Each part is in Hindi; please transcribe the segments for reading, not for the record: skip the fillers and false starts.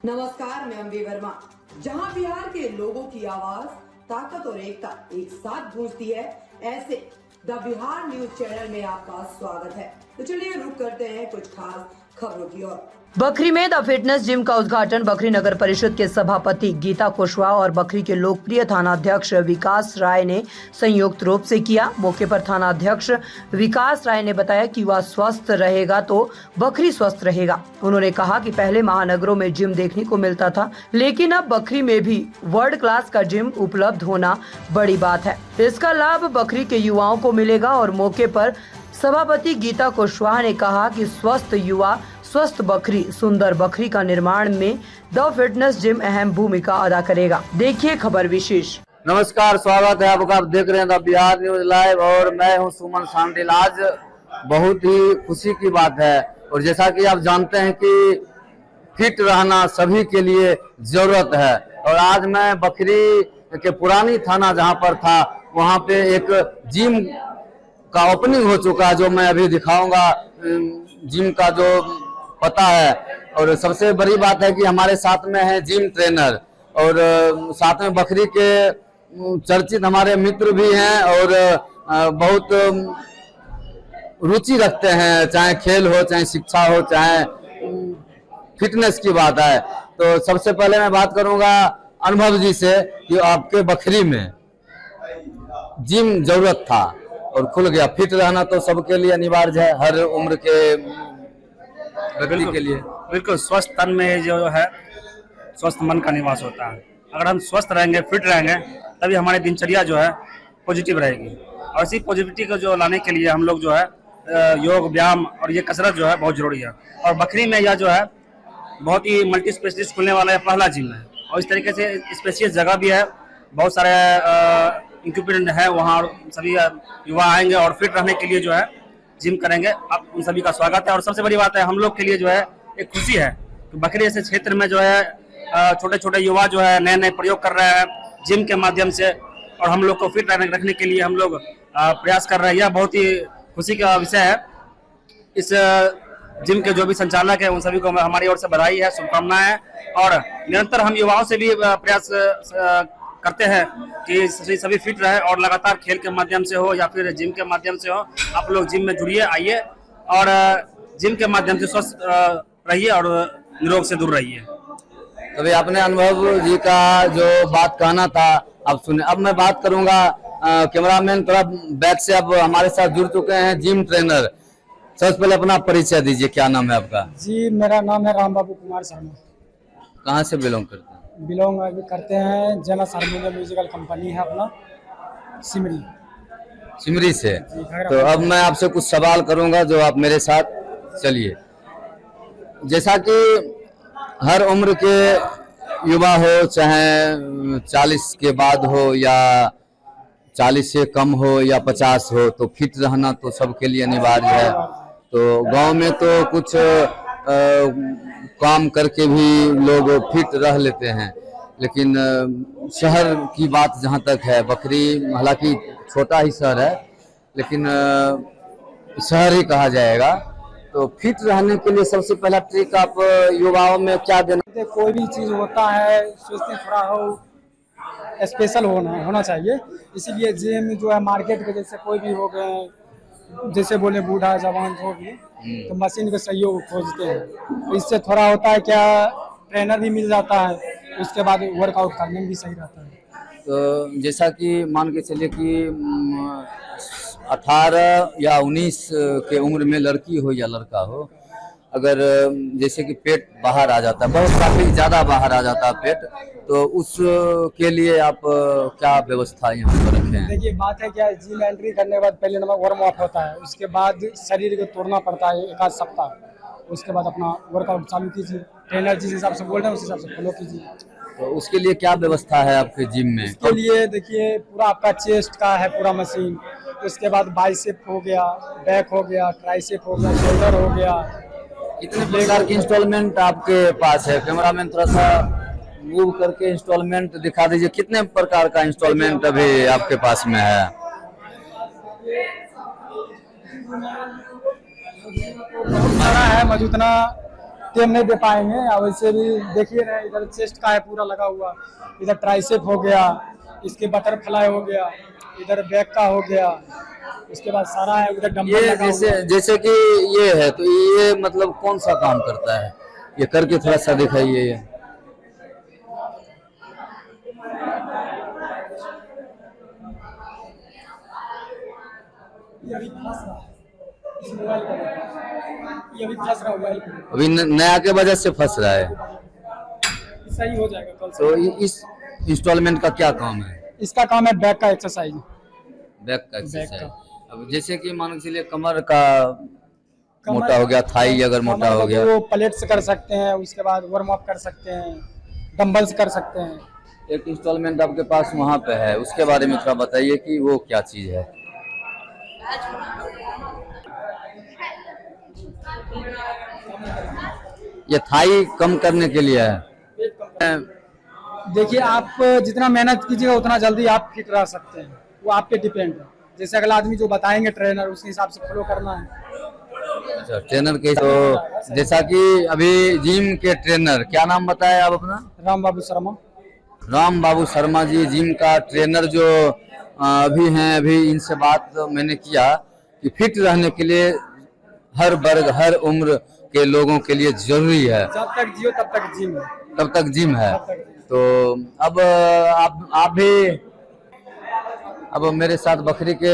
नमस्कार, मैं अम्बी वर्मा। जहां बिहार के लोगों की आवाज, ताकत और एकता एक साथ गूंजती है, ऐसे द बिहार न्यूज चैनल में आपका स्वागत है। तो चलिए रुक करते हैं कुछ खास खबरों की ओर। बखरी में द फिटनेस जिम का उद्घाटन बखरी नगर परिषद के सभापति गीता कुशवाहा और बखरी के लोकप्रिय थाना अध्यक्ष विकास राय ने संयुक्त रूप से किया। मौके पर थाना अध्यक्ष विकास राय ने बताया कि युवा स्वस्थ रहेगा तो बखरी स्वस्थ रहेगा। उन्होंने कहा कि पहले महानगरों में जिम देखने को मिलता था, लेकिन अब बखरी में भी वर्ल्ड क्लास का जिम उपलब्ध होना बड़ी बात है। इसका लाभ बखरी के युवाओं को मिलेगा। और मौके पर सभापति गीता कुशवाहा ने कहा कि स्वस्थ युवा स्वस्थ बकरी सुंदर बकरी का निर्माण में द फिटनेस जिम अहम भूमिका अदा करेगा। देखिए खबर विशेष। नमस्कार, स्वागत है आपका। आप देख रहे हैं द बिहार न्यूज लाइव और मैं हूं सुमन सांडिल। आज बहुत ही खुशी की बात है और जैसा कि आप जानते हैं कि फिट रहना सभी के लिए जरूरत है। और आज मैं बखरी के पुरानी थाना जहां पर था वहां पे एक जिम का ओपनिंग हो चुका है, जो मैं अभी दिखाऊंगा। जिम का जो पता है और सबसे बड़ी बात है कि हमारे साथ में है जिम ट्रेनर और साथ में बखरी के चर्चित हमारे मित्र भी हैं और बहुत रुचि रखते हैं, चाहे खेल हो, चाहे शिक्षा हो, चाहे फिटनेस की बात है। तो सबसे पहले मैं बात करूंगा अनुभव जी से कि आपके बखरी में जिम जरूरत था और खुल गया। फिट रहना तो सबके लिए अनिवार्य है, हर उम्र के व्यक्ति के लिए। बिल्कुल, स्वस्थ तन में जो है स्वस्थ मन का निवास होता है। अगर हम स्वस्थ रहेंगे, फिट रहेंगे, तभी हमारी दिनचर्या जो है पॉजिटिव रहेगी। और इसी पॉजिटिविटी को जो लाने के लिए हम लोग जो है योग, व्यायाम और ये कसरत जो है बहुत जरूरी है। और बखरी में यह जो है बहुत ही मल्टी स्पेशलिस्ट खुलने वाला है, पहला जिम है। और इस तरीके से स्पेशियस जगह भी है, बहुत सारे इक्विपमेंट है वहाँ। सभी युवा आएंगे और फिट रहने के लिए जो है जिम करेंगे। आप उन सभी का स्वागत है। और सबसे बड़ी बात है, हम लोग के लिए जो है एक खुशी है कि बखरी जैसे क्षेत्र में जो है छोटे छोटे युवा जो है नए नए प्रयोग कर रहे हैं जिम के माध्यम से। और हम लोग को फिट रखने के लिए हम लोग प्रयास कर रहे हैं। यह बहुत ही खुशी का विषय है। इस जिम के जो भी संचालक है उन सभी को हमारी ओर से बधाई है, शुभकामनाएं है। और निरंतर हम युवाओं से भी प्रयास करते हैं कि सभी फिट रहे और लगातार खेल के माध्यम से हो या फिर जिम के माध्यम से हो, आप लोग जिम में जुड़िए, आइए और जिम के माध्यम से स्वस्थ रहिए और निरोग से दूर रहिए। तभी आपने अनुभव जी का जो बात कहना था आप सुने। अब मैं बात करूंगा कैमरामैन थोड़ा बैक से अब हमारे साथ जुड़ चुके हैं जिम ट्रेनर। सबसे पहले अपना परिचय दीजिए, क्या नाम है आपका? जी, मेरा नाम है राम बाबू कुमार शर्मा। कहाँ से बिलोंग करते हैं? बिलोंग अभी करते हैं जनस हारमोनियम म्यूजिकल कंपनी है अपना, सिमरी से। तो अब मैं आपसे कुछ सवाल करूंगा जो आप मेरे साथ चलिए। जैसा कि हर उम्र के युवा हो, चाहे 40 के बाद हो या 40 से कम हो या 50 हो, तो फिट रहना तो सबके लिए अनिवार्य है। तो गांव में तो कुछ काम करके भी लोग फिट रह लेते हैं, लेकिन शहर की बात जहां तक है, बखरी हालांकि छोटा ही शहर है लेकिन शहर ही कहा जाएगा। तो फिट रहने के लिए सबसे पहला ट्रिक आप युवाओं में क्या देना? कोई भी चीज़ होता है सोचते थोड़ा हो स्पेशल होना चाहिए। इसीलिए जिम जो है मार्केट के जैसे कोई भी हो गए, जैसे बोले बूढ़ा जवान हो गए, तो मशीन का सहयोग खोजते हैं। इससे थोड़ा होता है क्या, ट्रेनर भी मिल जाता है, उसके बाद वर्कआउट करने में भी सही रहता है। तो जैसा कि मान के चलिए कि 18 या 19 के उम्र में लड़की हो या लड़का हो, अगर जैसे कि पेट बाहर आ जाता है, बहुत काफी ज्यादा बाहर आ जाता है पेट, तो उसके लिए आप क्या व्यवस्था यहाँ पर रखे हैं? देखिए बात है क्या, जिम एंट्री करने के बाद पहले नंबर वार्म अप होता है, उसके बाद शरीर को तोड़ना पड़ता है 1 आध सप्ताह। उसके बाद अपना वर्कआउट चालू कीजिए, ट्रेनर जिस हिसाब से बोल रहे हैं उस हिसाब से फॉलो कीजिए। तो उसके लिए क्या व्यवस्था है आपके जिम में? उसके लिए देखिए पूरा आपका चेस्ट का है पूरा मशीन, उसके बाद बाइसेप हो गया, बैक हो गया, ट्राइसेप हो गया, शोल्डर हो गया। कितने प्रकार की इंस्टॉलमेंट आपके पास है? कैमरामैन थोड़ा सा मूव करके इंस्टॉलमेंट दिखा दीजिए। कितने प्रकार का इंस्टॉलमेंट अभी आपके पास में है? बहुत सारा है, मौजूदा टेम नहीं दे पाएंगे। और वैसे भी देखिए रहे, इधर चेस्ट का है पूरा लगा हुआ, इधर ट्राइसेप हो गया, इसके बटरफ्लाई हो गया, इधर बैक का हो गया, उसके बाद सारा है, उधर डंबल ये लगा हुआ है। जैसे कि ये है, तो ये मतलब कौन सा काम करता है, ये करके थोड़ा सा दिखाइए। ये ये अभी फंस रहा है इस मोबाइल पर, ये अभी फंस रहा है मोबाइल पर, अभी नया के वजह से फंस रहा है, सही हो जाएगा कल से। तो इस इंस्टॉलमेंट का क्या काम है? इसका काम है बैक का एक्सरसाइज। बैक का एक्सरसाइज। का। अब जैसे कि मान के चलिए कमर का मोटा हो गया, थाई अगर मोटा कमर हो का गया, वो प्लेट्स कर सकते हैं, उसके बाद वार्म अप कर सकते हैं, डंबल्स कर सकते हैं। एक इंस्टॉलमेंट आपके पास वहाँ पे है, उसके बारे में थोड़ा बताइए कि वो क्या चीज है। ये थाई कम करने के लिए है। देखिए, आप जितना मेहनत कीजिएगा उतना जल्दी आप फिट रह सकते हैं, वो आप पे डिपेंड है। जैसे अगला आदमी जो बताएंगे ट्रेनर, उसके हिसाब से फॉलो करना है। अच्छा, ट्रेनर के तो जैसा कि अभी जिम के ट्रेनर, क्या नाम बताया आप अपना? राम बाबू शर्मा। राम बाबू शर्मा जी जिम का ट्रेनर जो अभी हैं, अभी इनसे बात मैंने किया कि फिट रहने के लिए हर वर्ग हर उम्र के लोगों के लिए जरूरी है, जब तक जियो तब तक जिम है। तब तक जिम है। तब तक तो अब आप भी अब मेरे साथ बखरी के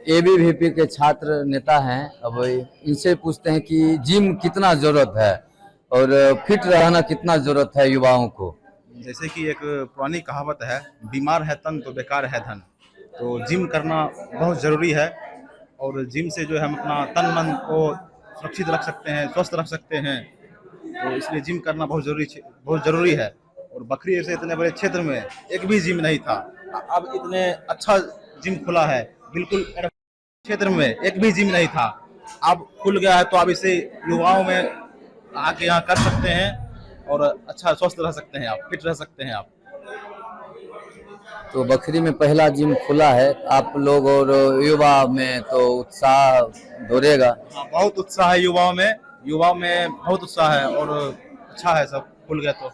एबीवीपी के छात्र नेता हैं। अब इनसे पूछते हैं कि जिम कितना जरूरत है और फिट रहना कितना जरूरत है युवाओं को। जैसे कि एक पुरानी कहावत है, बीमार है तन तो बेकार है धन। तो जिम करना बहुत ज़रूरी है और जिम से जो है हम अपना तन मन को सुरक्षित रख सकते हैं, स्वस्थ रख सकते हैं। तो इसलिए जिम करना बहुत ज़रूरी है। और बखरी ऐसे इतने बड़े क्षेत्र में एक भी जिम नहीं था, अब इतने अच्छा जिम खुला है। बिल्कुल क्षेत्र में एक भी जिम नहीं था, अब खुल गया है। तो अब इसे युवाओं में आके यहाँ कर सकते हैं और अच्छा स्वस्थ रह सकते हैं, आप फिट रह सकते हैं आप। तो बखरी में पहला जिम खुला है, आप लोग और युवा में तो उत्साह दौड़ेगा। बहुत उत्साह है युवाओं में बहुत उत्साह है और अच्छा है, सब खुल गया। तो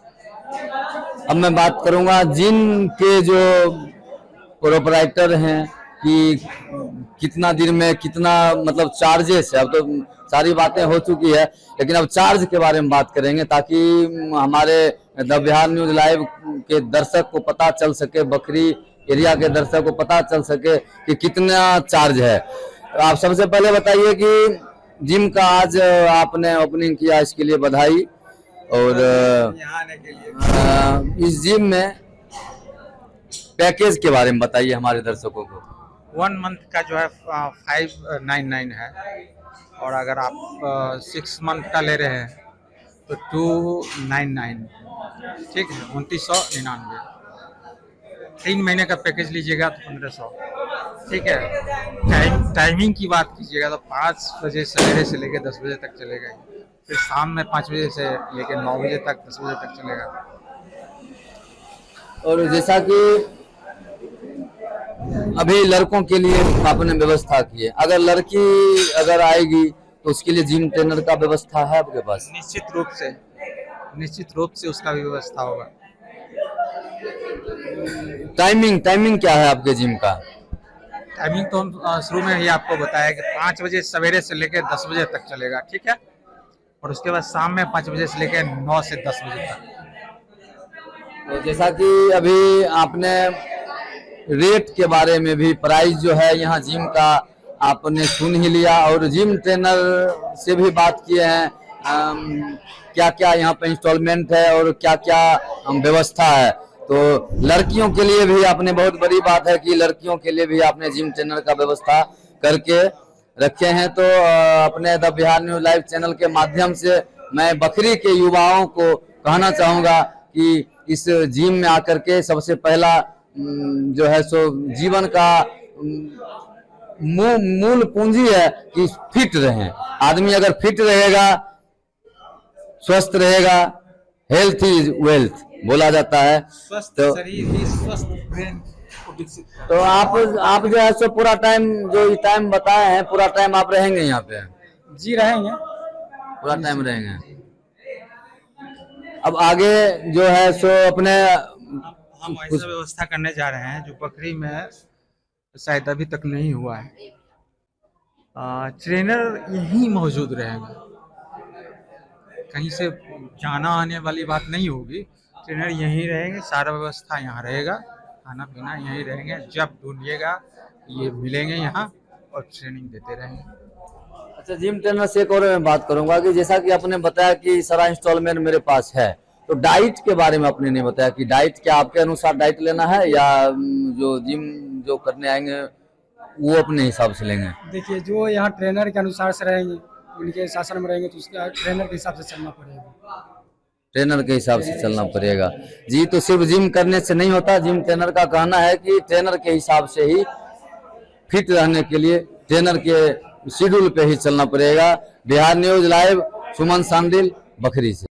अब मैं बात करूंगा जिम के जो प्रोपराइटर हैं कि कितना दिन में कितना मतलब चार्जेस है। अब तो सारी बातें हो चुकी है, लेकिन अब चार्ज के बारे में बात करेंगे ताकि हमारे द बिहार न्यूज लाइव के दर्शक को पता चल सके, बखरी एरिया के दर्शक को पता चल सके कि कितना चार्ज है। आप सबसे पहले बताइए कि जिम का आज आपने ओपनिंग किया, इसके लिए बधाई। और इस जिम में पैकेज के बारे में बताइए हमारे दर्शकों को। 1 मंथ का जो है 599 है, और अगर आप 6 मंथ का ले रहे हैं तो 299, ठीक है, 2999। 3 महीने का पैकेज लीजिएगा तो 1500, ठीक है। टाइमिंग की बात कीजिएगा तो 5 बजे सवेरे से लेकर 10 बजे तक चलेगा, फिर शाम में 5 बजे से लेकर 9 बजे तक 10 बजे तक चलेगा। और जैसा कि अभी लड़कों के लिए आपने व्यवस्था की है, अगर लड़की अगर आएगी तो उसके लिए जिम ट्रेनर का व्यवस्था है आपके पास? निश्चित रूप से उसका भी व्यवस्था होगा। टाइमिंग क्या है आपके जिम का? टाइमिंग तो हम शुरू में ही आपको बताया कि 5 बजे सवेरे से लेकर 10 बजे तक चलेगा, ठीक है, और उसके बाद शाम में 5 बजे से लेकर 9 से 10 बजे तक। तो जैसा कि अभी आपने रेट के बारे में भी, प्राइस जो है यहाँ जिम का आपने सुन ही लिया, और जिम ट्रेनर से भी बात किए हैं क्या क्या यहाँ पे इंस्टॉलमेंट है और क्या क्या व्यवस्था है। तो लड़कियों के लिए भी आपने, बहुत बड़ी बात है कि लड़कियों के लिए भी आपने जिम ट्रेनर का व्यवस्था करके रखे हैं। तो अपने the Bihar news live channel के माध्यम से मैं बखरी के युवाओं को कहना चाहूँगा कि इस जिम में आकर के सबसे पहला जो है सो जीवन का मूल पूंजी है कि फिट रहें। आदमी अगर फिट रहेगा, स्वस्थ रहेगा, हेल्थ इज वेल्थ बोला जाता है। स्वस्थ तो शरीर ही स्वस्थ ब्रेन को विकसित। तो आप जो है सो पूरा टाइम, जो टाइम बताए हैं, पूरा टाइम आप रहेंगे यहाँ पे? जी रहेंगे, पूरा टाइम रहेंगे। अब आगे जो है सो अपने हम ऐसा व्यवस्था करने जा रहे हैं जो बकरी में शायद अभी तक नहीं हुआ है। ट्रेनर यहीं मौजूद रहेगा, कहीं से जाना आने वाली बात नहीं होगी। ट्रेनर यहीं रहेंगे, सारा व्यवस्था यहाँ रहेगा, खाना पीना यहीं रहेंगे। जब ढूंढिएगा ये मिलेंगे यहाँ और ट्रेनिंग देते रहेंगे। अच्छा, जिम ट्रेनर से एक और मैं बात करूंगा कि जैसा कि आपने बताया कि सारा इंस्टॉलमेंट मेरे पास है, तो डाइट के बारे में आपने नहीं बताया कि डाइट क्या आपके अनुसार डाइट लेना है या जो जिम जो करने आएंगे वो अपने हिसाब से लेंगे? देखिए, जो यहाँ ट्रेनर के अनुसार से रहेंगे, उनके शासन में रहेंगे, तो उसका ट्रेनर के हिसाब से चलना पड़ेगा। ट्रेनर के हिसाब से चलना पड़ेगा जी। तो सिर्फ जिम करने से नहीं होता, जिम ट्रेनर का कहना है कि ट्रेनर के हिसाब से ही फिट रहने के लिए ट्रेनर के शेड्यूल पे ही चलना पड़ेगा। बिहार न्यूज लाइव, सुमन सांडिल, बखरी से।